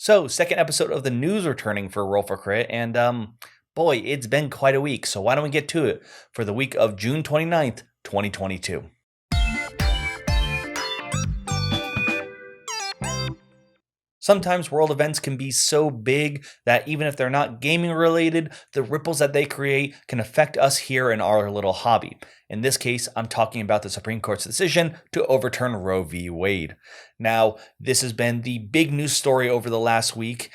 So, second episode of the news returning for Roll for Crit, and boy, it's been quite a week. So, why don't we get to it for the week of June 29th, 2022. Sometimes world events can be so big that even if they're not gaming related, the ripples that they create can affect us here in our little hobby. In this case, I'm talking about the Supreme Court's decision to overturn Roe v. Wade. Now, this has been the big news story over the last week,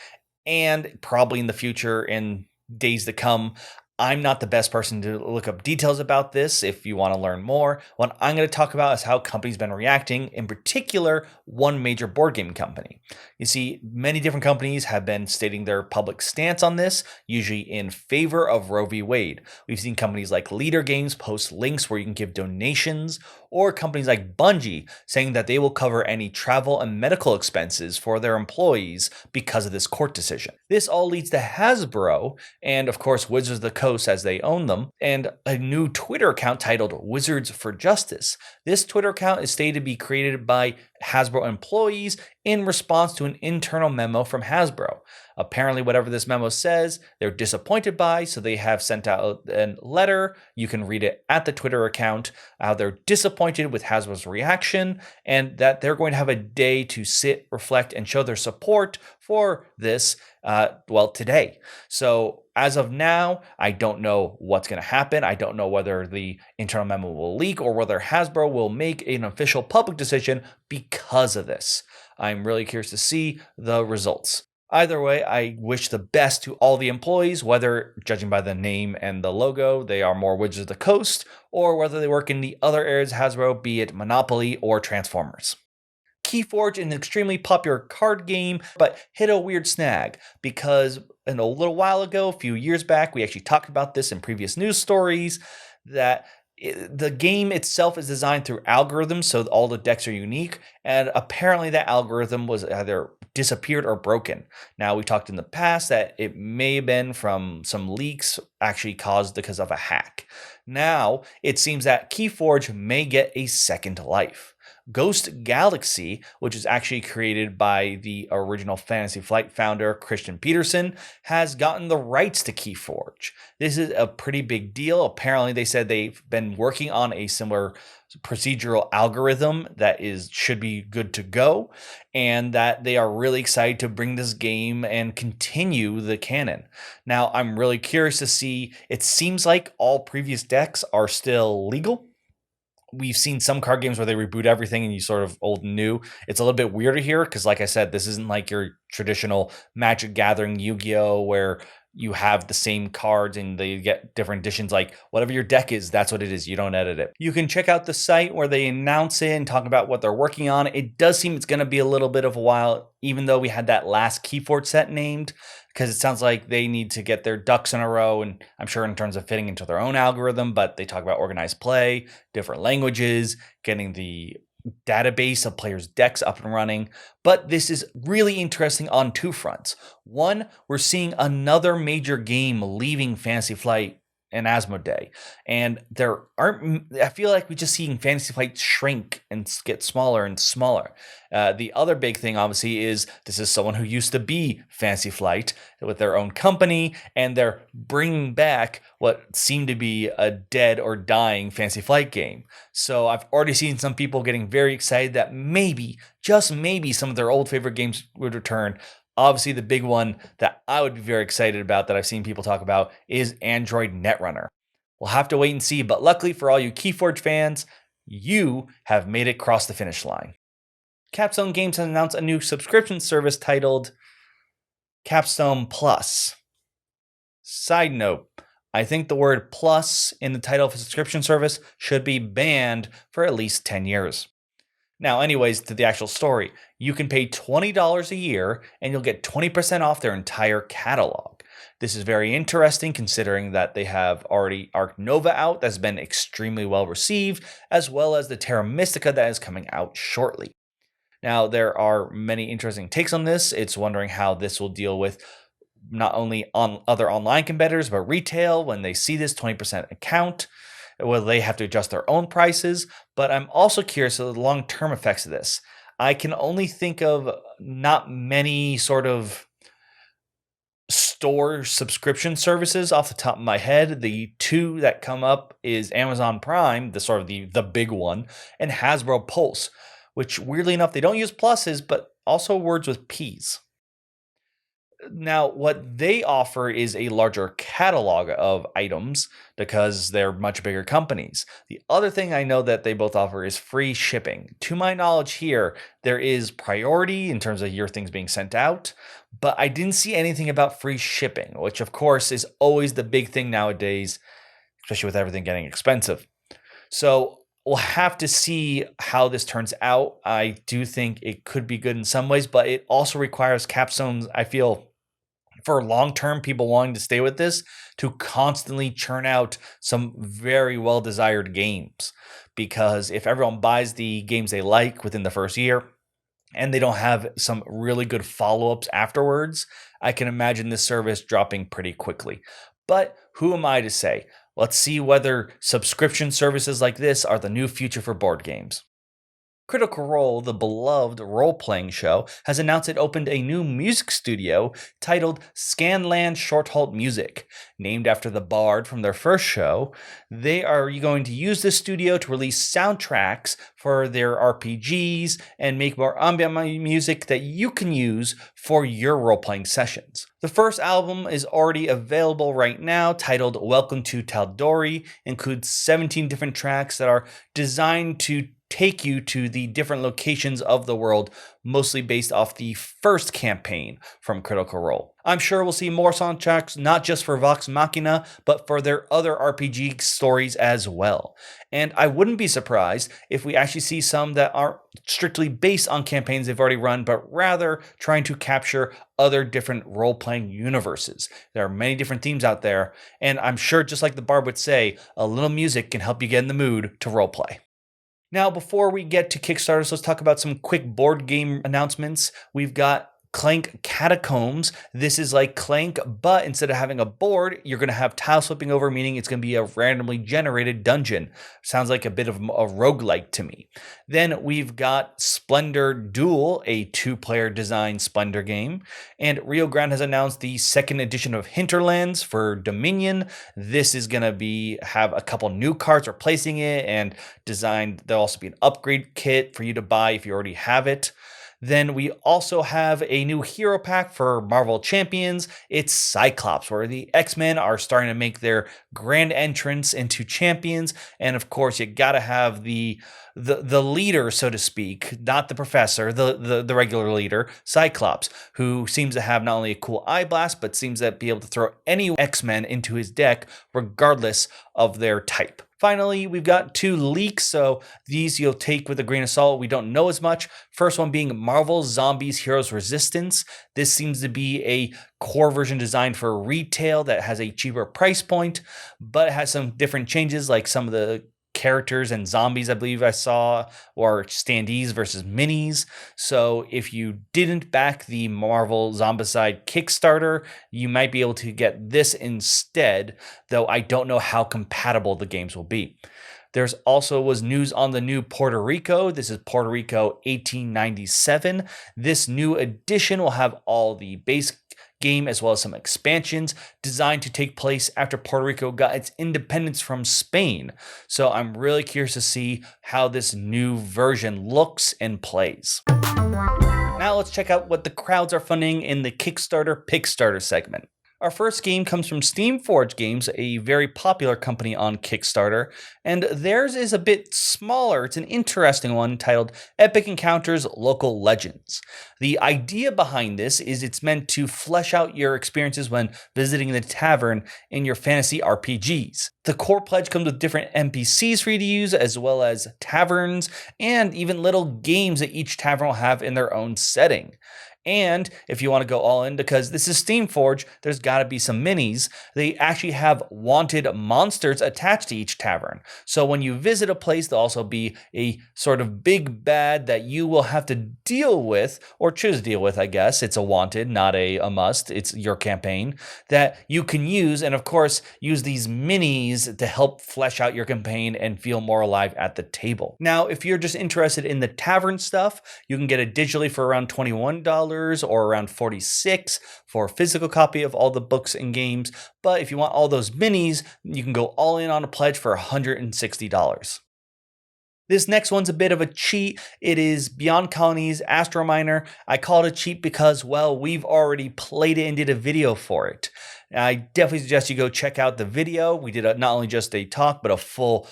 and probably in the future, in days to come. I'm not the best person to look up details about this. If you want to learn more, what I'm going to talk about is how companies been reacting, in particular, one major board game company. You see, many different companies have been stating their public stance on this, usually in favor of Roe v. Wade. We've seen companies like Leader Games post links where you can give donations, or companies like Bungie saying that they will cover any travel and medical expenses for their employees because of this court decision. This all leads to Hasbro, and of course Wizards of the Coast as they own them, and a new Twitter account titled Wizards for Justice. This Twitter account is stated to be created by Hasbro employees in response to an internal memo from Hasbro. Apparently, whatever this memo says, they're disappointed by, so they have sent out a letter. You can read it at the Twitter account. They're disappointed with Hasbro's reaction and that they're going to have a day to sit, reflect, and show their support for this, today. So as of now, I don't know what's going to happen. I don't know whether the internal memo will leak or whether Hasbro will make an official public decision because of this. I'm really curious to see the results. Either way, I wish the best to all the employees, whether, judging by the name and the logo, they are more Wizards of the Coast, or whether they work in the other areas of Hasbro, be it Monopoly or Transformers. Keyforge is an extremely popular card game, but hit a weird snag because a little while ago, a few years back, we actually talked about this in previous news stories, that the game itself is designed through algorithms, so all the decks are unique, and apparently that algorithm was either disappeared or broken. Now, we talked in the past that it may have been from some leaks actually caused because of a hack. Now, it seems that Keyforge may get a second life. Ghost Galaxy, which is actually created by the original Fantasy Flight founder, Christian Peterson, has gotten the rights to Keyforge. This is a pretty big deal. Apparently, they said they've been working on a similar procedural algorithm that should be good to go, and that they are really excited to bring this game and continue the canon. Now, I'm really curious to see, it seems like all previous decks are still legal. We've seen some card games where they reboot everything and you sort of old and new. It's a little bit weirder here because, like I said, this isn't like your traditional Magic Gathering Yu-Gi-Oh! Where you have the same cards and they get different editions. Like whatever your deck is, that's what it is. You don't edit it. You can check out the site where they announce it and talk about what they're working on. It does seem it's going to be a little bit of a while, even though we had that last Keyforge set named, because it sounds like they need to get their ducks in a row, and I'm sure in terms of fitting into their own algorithm, but they talk about organized play, different languages, getting the database of players' decks up and running. But this is really interesting on two fronts. One, we're seeing another major game leaving Fantasy Flight and Asmodee, and I feel like we're just seeing Fantasy Flight shrink and get smaller and smaller. The other big thing, obviously, is this is someone who used to be Fantasy Flight with their own company, and they're bringing back what seemed to be a dead or dying Fantasy Flight game. So I've already seen some people getting very excited that maybe, just maybe, some of their old favorite games would return. Obviously, the big one that I would be very excited about that I've seen people talk about is Android Netrunner. We'll have to wait and see, but luckily for all you Keyforge fans, you have made it across the finish line. Capstone Games has announced a new subscription service titled Capstone Plus. Side note, I think the word plus in the title of a subscription service should be banned for at least 10 years. Now, anyways, to the actual story, you can pay $20 a year and you'll get 20% off their entire catalog. This is very interesting considering that they have already Arc Nova out that's been extremely well received, as well as the Terra Mystica that is coming out shortly. Now, there are many interesting takes on this. It's wondering how this will deal with not only on other online competitors, but retail when they see this 20% account. Will they have to adjust their own prices? But I'm also curious of the long-term effects of this. I can only think of not many sort of store subscription services off the top of my head. The two that come up is Amazon Prime, the sort of the big one, and Hasbro Pulse, which weirdly enough, they don't use pluses, but also words with P's. Now, what they offer is a larger catalog of items because they're much bigger companies. The other thing I know that they both offer is free shipping. To my knowledge here, there is priority in terms of your things being sent out, but I didn't see anything about free shipping, which of course is always the big thing nowadays, especially with everything getting expensive. So we'll have to see how this turns out. I do think it could be good in some ways, but it also requires Capstone, I feel, for long-term people wanting to stay with this, to constantly churn out some very well-desired games. Because if everyone buys the games they like within the first year, and they don't have some really good follow-ups afterwards, I can imagine this service dropping pretty quickly. But who am I to say? Let's see whether subscription services like this are the new future for board games. Critical Role, the beloved role-playing show, has announced it opened a new music studio titled Scanlan Shorthalt Music. Named after the bard from their first show, they are going to use this studio to release soundtracks for their RPGs and make more ambient music that you can use for your role-playing sessions. The first album is already available right now, titled Welcome to Tal'Dorei, includes 17 different tracks that are designed to take you to the different locations of the world, mostly based off the first campaign from Critical Role. I'm sure we'll see more soundtracks, not just for Vox Machina, but for their other RPG stories as well. And I wouldn't be surprised if we actually see some that aren't strictly based on campaigns they've already run, but rather trying to capture other different role-playing universes. There are many different themes out there, and I'm sure, just like the bard would say, a little music can help you get in the mood to roleplay. Now, before we get to Kickstarters, let's talk about some quick board game announcements. We've got Clank Catacombs. This is like Clank, but instead of having a board, you're going to have tiles flipping over, meaning it's going to be a randomly generated dungeon. Sounds like a bit of a roguelike to me. Then we've got Splendor Duel, a 2-player design Splendor game. And Rio Grande has announced the second edition of Hinterlands for Dominion. This is going to have a couple new cards replacing it and designed. There'll also be an upgrade kit for you to buy if you already have it. Then we also have a new hero pack for Marvel Champions. It's Cyclops, where the X-Men are starting to make their grand entrance into Champions. And of course, you gotta have the leader, so to speak, not the professor, the regular leader, Cyclops, who seems to have not only a cool eye blast, but seems to be able to throw any X-Men into his deck, regardless of their type. Finally, we've got 2 leaks, so these you'll take with a grain of salt. We don't know as much. First one being Marvel Zombies Heroes Resistance. This seems to be a core version designed for retail that has a cheaper price point, but it has some different changes, like some of the characters and zombies I believe I saw or standees versus minis. So if you didn't back the Marvel Zombicide Kickstarter, you might be able to get this instead, though I don't know how compatible the games will be. There's also was news on the new Puerto Rico. This is Puerto Rico 1897. This new edition will have all the base game as well as some expansions designed to take place after Puerto Rico got its independence from Spain. So I'm really curious to see how this new version looks and plays. Now let's check out what the crowds are funding in the Kickstarter Pickstarter segment. Our first game comes from Steamforge Games, a very popular company on Kickstarter, and theirs is a bit smaller. It's an interesting one titled Epic Encounters Local Legends. The idea behind this is it's meant to flesh out your experiences when visiting the tavern in your fantasy RPGs. The core pledge comes with different NPCs for you to use, as well as taverns, and even little games that each tavern will have in their own setting. And if you want to go all in, because this is Steamforge, there's got to be some minis. They actually have wanted monsters attached to each tavern. So when you visit a place, there'll also be a sort of big bad that you will have to deal with, or choose to deal with, I guess. It's a wanted, not a must. It's your campaign that you can use. And of course, use these minis to help flesh out your campaign and feel more alive at the table. Now, if you're just interested in the tavern stuff, you can get it digitally for around $21 or around $46 for a physical copy of all the books and games. But if you want all those minis, you can go all in on a pledge for $160. This next one's a bit of a cheat. It is Beyond Colonies Astrominer. I call it a cheat because, well, we've already played it and did a video for it. I definitely suggest you go check out the video. We did not only just a talk, but a full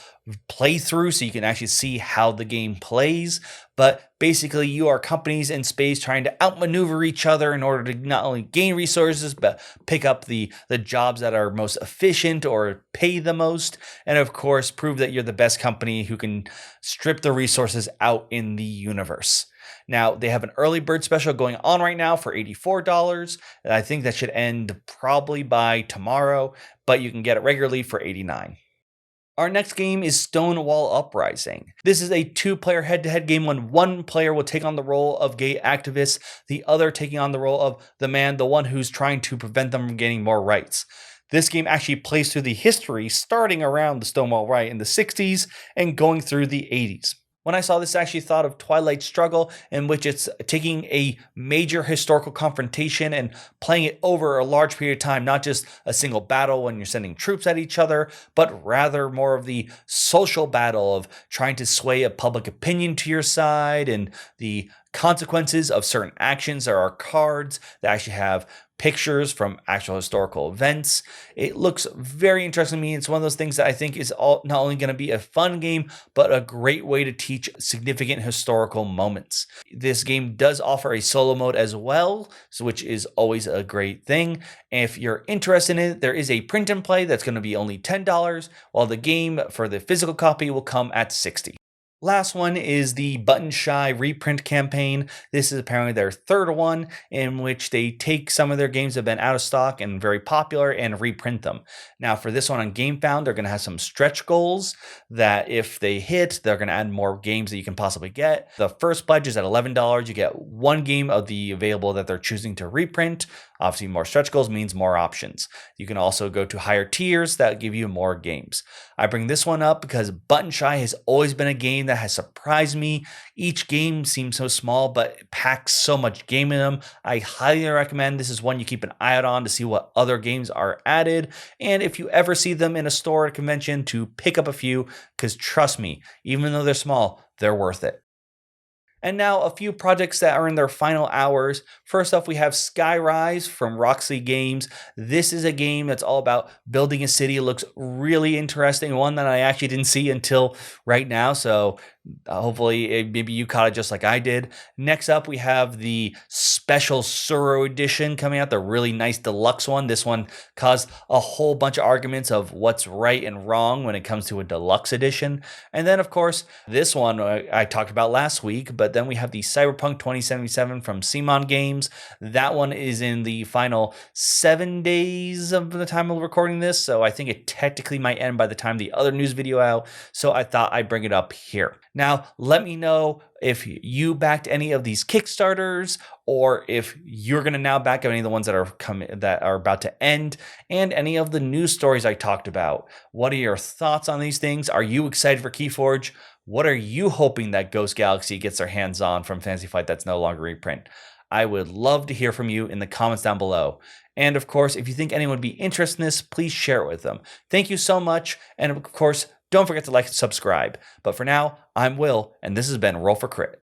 playthrough so you can actually see how the game plays. But basically, you are companies in space trying to outmaneuver each other in order to not only gain resources, but pick up the jobs that are most efficient or pay the most. And of course, prove that you're the best company who can strip the resources out in the universe. Now, they have an early bird special going on right now for $84. And I think that should end probably by tomorrow, but you can get it regularly for $89. Our next game is Stonewall Uprising. This is a 2-player head-to-head game when one player will take on the role of gay activists, the other taking on the role of the one who's trying to prevent them from gaining more rights. This game actually plays through the history starting around the Stonewall Riot in the 60s and going through the 80s. When I saw this, I actually thought of Twilight Struggle, in which it's taking a major historical confrontation and playing it over a large period of time, not just a single battle when you're sending troops at each other, but rather more of the social battle of trying to sway a public opinion to your side and the consequences of certain actions. There are cards that actually have pictures from actual historical events. It looks very interesting to me. It's one of those things that I think is not only going to be a fun game, but a great way to teach significant historical moments. This game does offer a solo mode as well, which is always a great thing. And if you're interested in it, there is a print and play that's going to be only $10, while the game for the physical copy will come at $60. Last one is the Button Shy reprint campaign. This is apparently their third one, in which they take some of their games that have been out of stock and very popular and reprint them. Now for this one on GameFound, they're going to have some stretch goals that if they hit, they're going to add more games that you can possibly get. The first pledge is at $11. You get one game of the available that they're choosing to reprint. Obviously, more stretch goals means more options. You can also go to higher tiers that give you more games. I bring this one up because Button Shy has always been a game that has surprised me. Each game seems so small, but it packs so much game in them. I highly recommend this is one you keep an eye out on to see what other games are added. And if you ever see them in a store at a convention, to pick up a few, because trust me, even though they're small, they're worth it. And now a few projects that are in their final hours. First off, we have Skyrise from Roxley Games. This is a game that's all about building a city. It looks really interesting, one that I actually didn't see until right now. So hopefully maybe you caught it just like I did. Next up, we have the special Suro edition coming out, the really nice deluxe one. This one caused a whole bunch of arguments of what's right and wrong when it comes to a deluxe edition. And then, of course, this one I talked about last week, but then we have the Cyberpunk 2077 from Simon Games. That one is in the final 7 days of the time of recording this, so I think it technically might end by the time the other news video out, so I thought I'd bring it up here. Now, let me know if you backed any of these Kickstarters, or if you're going to now back any of the ones that are about to end, and any of the news stories I talked about. What are your thoughts on these things? Are you excited for Keyforge? What are you hoping that Ghost Galaxy gets their hands on from Fantasy Flight that's no longer reprint? I would love to hear from you in the comments down below. And of course, if you think anyone would be interested in this, please share it with them. Thank you so much. And of course, don't forget to like and subscribe. But for now, I'm Will, and this has been Roll for Crit.